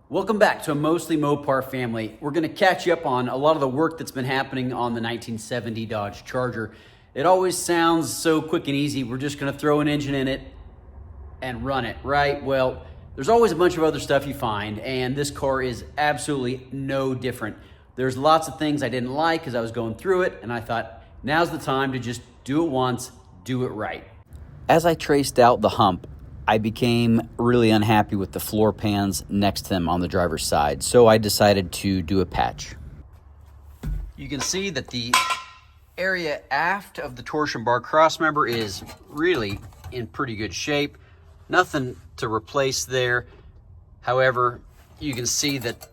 Welcome back to a Mostly Mopar family. We're going to catch you up on a lot of the work that's been happening on the 1970 Dodge Charger. It always sounds so quick and easy. We're just going to throw an engine in it and run it, right? Well, there's always a bunch of other stuff you find, and this car is absolutely no different. There's lots of things I didn't like as I was going through it, and I thought, now's the time to just do it once, do it right. As I traced out the hump, I became really unhappy with the floor pans next to them on the driver's side, so I decided to do a patch. You can see that the area aft of the torsion bar crossmember is really in pretty good shape. Nothing to replace there. However, you can see that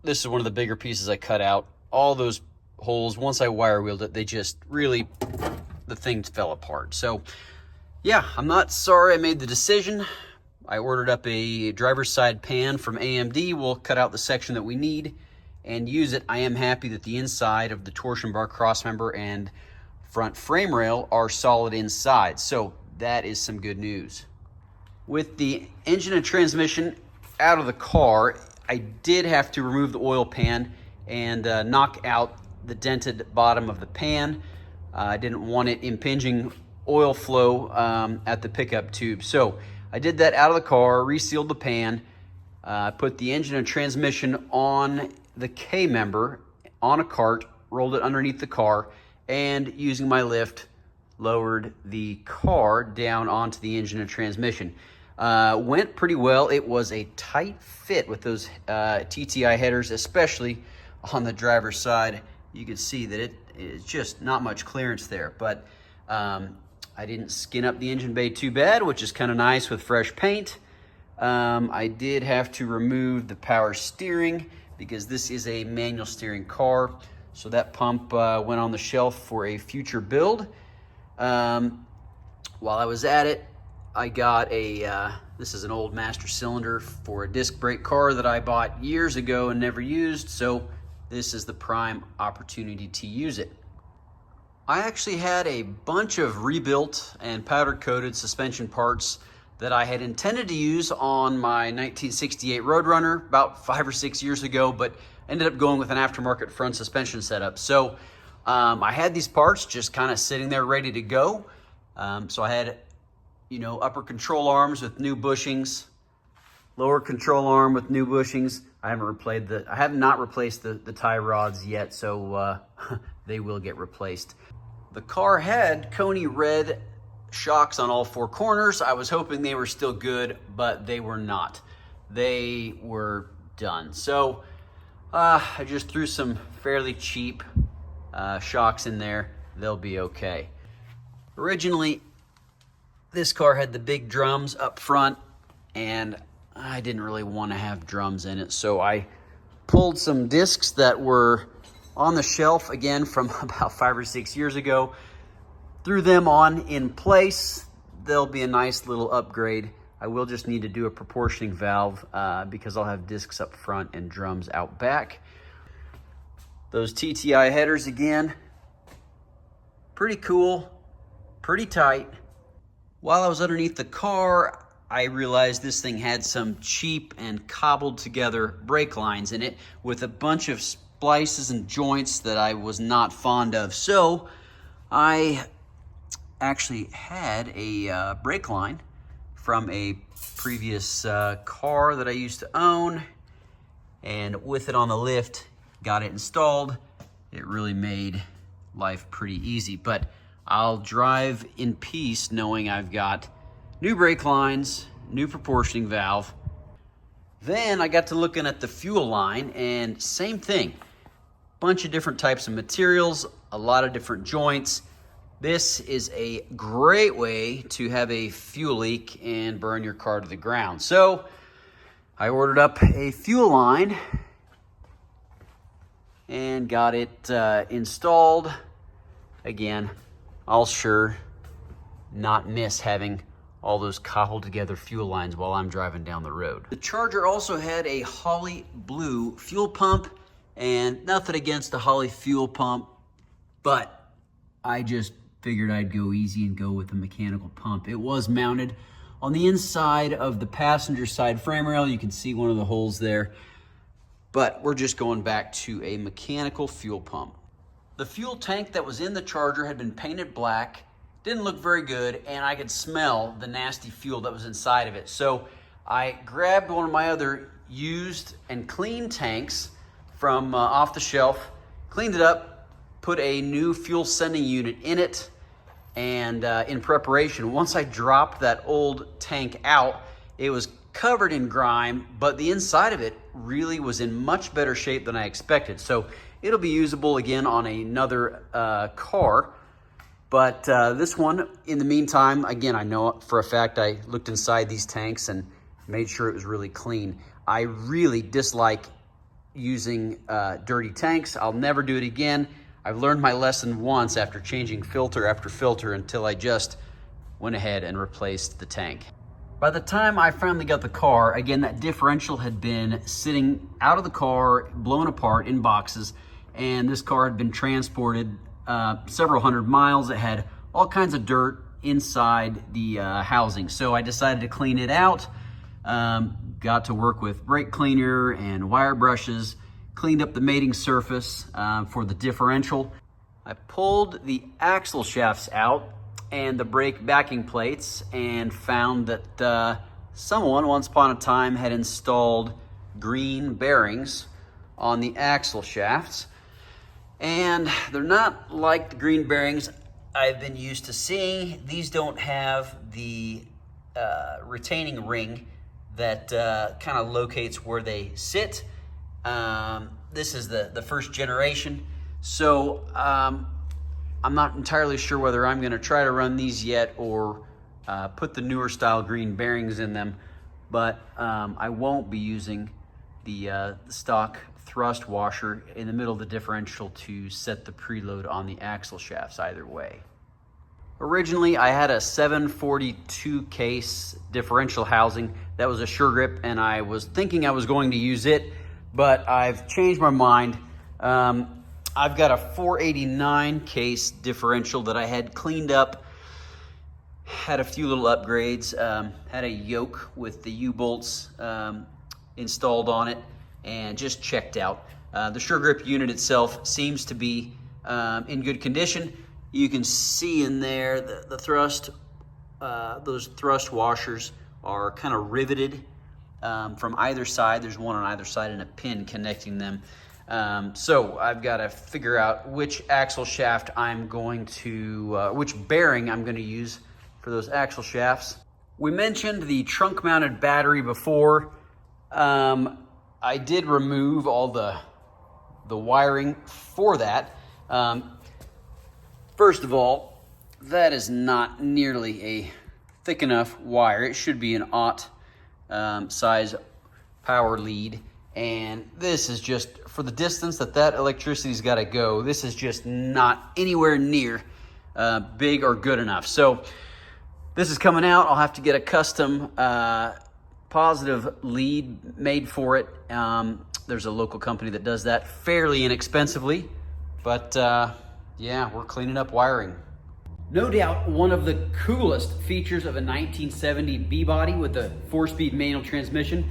this is one of the bigger pieces I cut out. All those holes, once I wire wheeled it, they just really, the thing fell apart. So yeah, I'm not sorry I made the decision. I ordered up a driver's side pan from AMD. We'll cut out the section that we need and use it. I am happy that the inside of the torsion bar crossmember and front frame rail are solid inside. So that is some good news. With the engine and transmission out of the car, I did have to remove the oil pan and knock out the dented bottom of the pan. I didn't want it impinging oil flow at the pickup tube. So I did that out of the car, resealed the pan, put the engine and transmission on the K-member on a cart, rolled it underneath the car, and using my lift, lowered the car down onto the engine and transmission. Went pretty well. It was a tight fit with those TTI headers, especially on the driver's side. You can see that it is just not much clearance there, but I didn't skin up the engine bay too bad, which is kind of nice with fresh paint. I did have to remove the power steering because this is a manual steering car. So that pump went on the shelf for a future build. While I was at it, I got this is an old master cylinder for a disc brake car that I bought years ago and never used. So this is the prime opportunity to use it. I actually had a bunch of rebuilt and powder-coated suspension parts that I had intended to use on my 1968 Roadrunner about 5 or 6 years ago, but ended up going with an aftermarket front suspension setup. So I had these parts just kind of sitting there ready to go. So I had, upper control arms with new bushings, lower control arm with new bushings. I have not replaced the tie rods yet, so they will get replaced. The car had Coney red shocks on all 4 corners. I was hoping they were still good, but they were not. They were done. So I just threw some fairly cheap shocks in there. They'll be okay. Originally, this car had the big drums up front, and I didn't really want to have drums in it. So I pulled some discs that were on the shelf again from about 5 or 6 years ago, threw them on in place. They'll be a nice little upgrade. I will just need to do a proportioning valve because I'll have discs up front and drums out back. Those TTI headers again, pretty cool, pretty tight. While I was underneath the car, I realized this thing had some cheap and cobbled together brake lines in it with a bunch of splices and joints that I was not fond of. So I actually had a brake line from a previous car that I used to own, and with it on the lift, got it installed. It really made life pretty easy, but I'll drive in peace knowing I've got new brake lines, new proportioning valve. Then I got to looking at the fuel line, and same thing. Bunch of different types of materials, a lot of different joints. This is a great way to have a fuel leak and burn your car to the ground. So I ordered up a fuel line and got it installed. Again, I'll sure not miss having all those cobbled together fuel lines while I'm driving down the road. The Charger also had a Holly blue fuel pump, and nothing against the Holly fuel pump, but I just figured I'd go easy and go with the mechanical pump. It was mounted on the inside of the passenger side frame rail. You can see one of the holes there. but we're just going back to a mechanical fuel pump. The fuel tank that was in the Charger had been painted black, didn't look very good, and I could smell the nasty fuel that was inside of it. So I grabbed one of my other used and clean tanks from off the shelf, cleaned it up, put a new fuel sending unit in it, and in preparation, once I dropped that old tank out, it was covered in grime, but the inside of it really was in much better shape than I expected. So it'll be usable again on another car. But this one, in the meantime, again, I know for a fact I looked inside these tanks and made sure it was really clean. I really dislike using dirty tanks. I'll never do it again. I've learned my lesson once after changing filter after filter until I just went ahead and replaced the tank. By the time I finally got the car, again, that differential had been sitting out of the car, blown apart in boxes, and this car had been transported several hundred miles. It had all kinds of dirt inside the housing. So I decided to clean it out, got to work with brake cleaner and wire brushes, cleaned up the mating surface for the differential. I pulled the axle shafts out and the brake backing plates and found that someone once upon a time had installed green bearings on the axle shafts. And they're not like the green bearings I've been used to seeing. These don't have the retaining ring that kind of locates where they sit. This is the first generation. So I'm not entirely sure whether I'm gonna try to run these yet or put the newer style green bearings in them, but I won't be using the stock thrust washer in the middle of the differential to set the preload on the axle shafts either way. Originally, I had a 742 case differential housing that was a sure grip, and I was thinking I was going to use it, but I've changed my mind. I've got a 489 case differential that I had cleaned up, had a few little upgrades, had a yoke with the U-bolts installed on it, and just checked out. The sure grip unit itself seems to be in good condition. You can see in there the thrust, those thrust washers are kind of riveted from either side. There's one on either side and a pin connecting them. So I've got to figure out which axle shaft I'm going to, which bearing I'm going to use for those axle shafts. We mentioned the trunk mounted battery before. I did remove all the wiring for that. First of all, that is not nearly a thick enough wire. It should be an aught size power lead. And this is just, for the distance that electricity's got to go, this is just not anywhere near big or good enough. So this is coming out. I'll have to get a custom positive lead made for it. There's a local company that does that fairly inexpensively. But yeah, we're cleaning up wiring. No doubt one of the coolest features of a 1970 B-body with a 4-speed manual transmission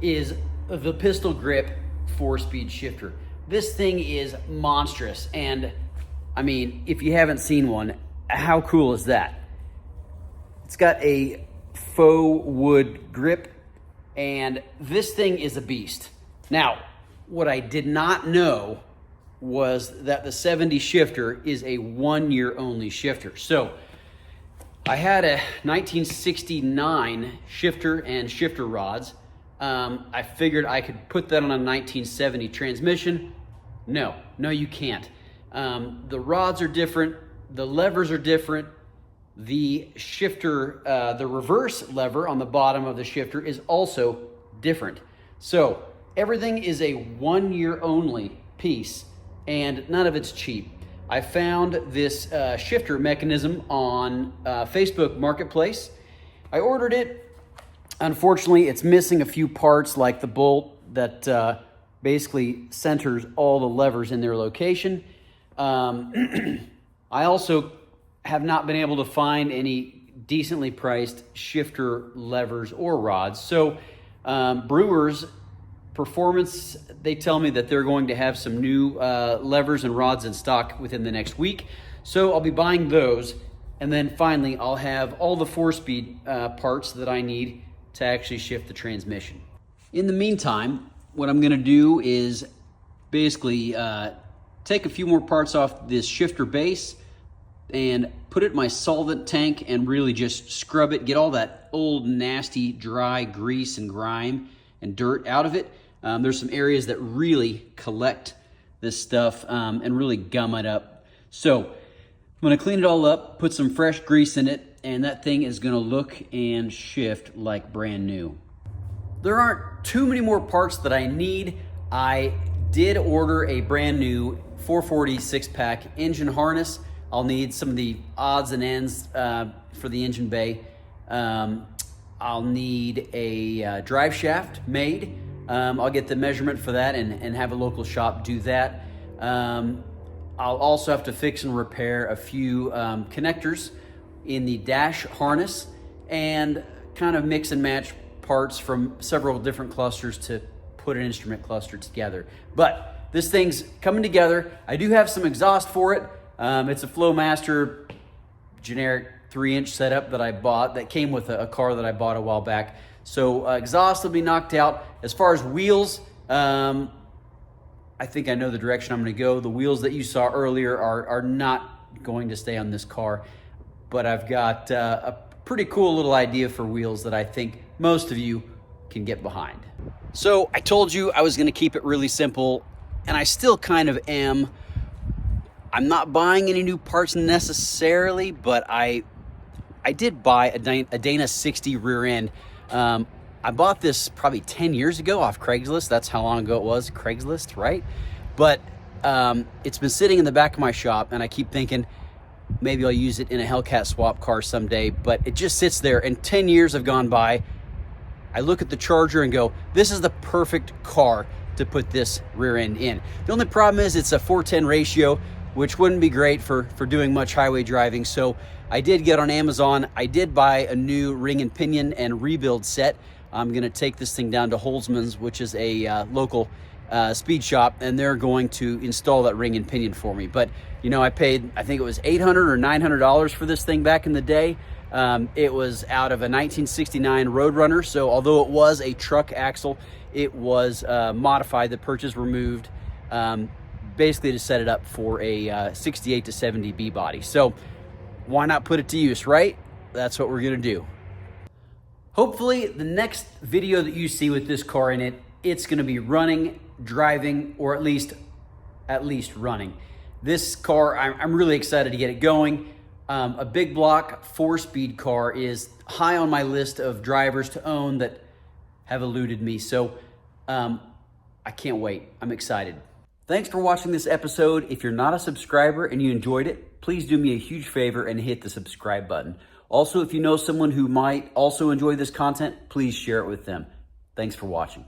is the pistol grip 4-speed shifter. This thing is monstrous, and I mean, if you haven't seen one, how cool is that? It's got a faux wood grip, and this thing is a beast. Now, what I did not know was that the 70 shifter is a 1-year only shifter. So I had a 1969 shifter and shifter rods. I figured I could put that on a 1970 transmission. No, you can't. The rods are different. The levers are different. The shifter, the reverse lever on the bottom of the shifter is also different. So everything is a 1-year only piece, and none of it's cheap. I found this shifter mechanism on Facebook Marketplace. I ordered it. Unfortunately, it's missing a few parts, like the bolt that basically centers all the levers in their location. I also have not been able to find any decently priced shifter levers or rods. So brewers Performance, they tell me that they're going to have some new levers and rods in stock within the next week. So I'll be buying those. And then finally, I'll have all the 4-speed parts that I need to actually shift the transmission. In the meantime, what I'm gonna do is basically take a few more parts off this shifter base and put it in my solvent tank and really just scrub it, get all that old, nasty, dry grease and grime and dirt out of it. There's some areas that really collect this stuff and really gum it up. So I'm gonna clean it all up, put some fresh grease in it, and that thing is gonna look and shift like brand new. There aren't too many more parts that I need. I did order a brand new 440 6-pack engine harness. I'll need some of the odds and ends for the engine bay. I'll need a drive shaft made. I'll get the measurement for that and have a local shop do that. I'll also have to fix and repair a few connectors in the dash harness and kind of mix and match parts from several different clusters to put an instrument cluster together. But this thing's coming together. I do have some exhaust for it. It's a Flowmaster generic 3-inch setup that I bought that came with a car that I bought a while back. So exhaust will be knocked out. As far as wheels, I think I know the direction I'm gonna go. The wheels that you saw earlier are not going to stay on this car, but I've got a pretty cool little idea for wheels that I think most of you can get behind. So I told you I was gonna keep it really simple, and I still kind of am. I'm not buying any new parts necessarily, but I did buy a Dana 60 rear end. I bought this probably 10 years ago off Craigslist. That's how long ago it was, Craigslist, right? But it's been sitting in the back of my shop, and I keep thinking maybe I'll use it in a Hellcat swap car someday, but it just sits there, and 10 years have gone by. I look at the Charger and go, this is the perfect car to put this rear end in. The only problem is it's a 4:10 ratio, which wouldn't be great for doing much highway driving. So I did get on Amazon. I did buy a new ring and pinion and rebuild set. I'm gonna take this thing down to Holzman's, which is a local speed shop, and they're going to install that ring and pinion for me. But you know, I paid, I think it was $800 or $900 for this thing back in the day. It was out of a 1969 Roadrunner, so although it was a truck axle, it was modified. The perches were moved basically to set it up for a 68 to 70 B body. So why not put it to use, right? That's what we're gonna do. Hopefully the next video that you see with this car in it, it's gonna be running, driving, or at least running. This car, I'm really excited to get it going. A big block 4-speed car is high on my list of drivers to own that have eluded me. So I can't wait, I'm excited. Thanks for watching this episode. If you're not a subscriber and you enjoyed it, please do me a huge favor and hit the subscribe button. Also, if you know someone who might also enjoy this content, please share it with them. Thanks for watching.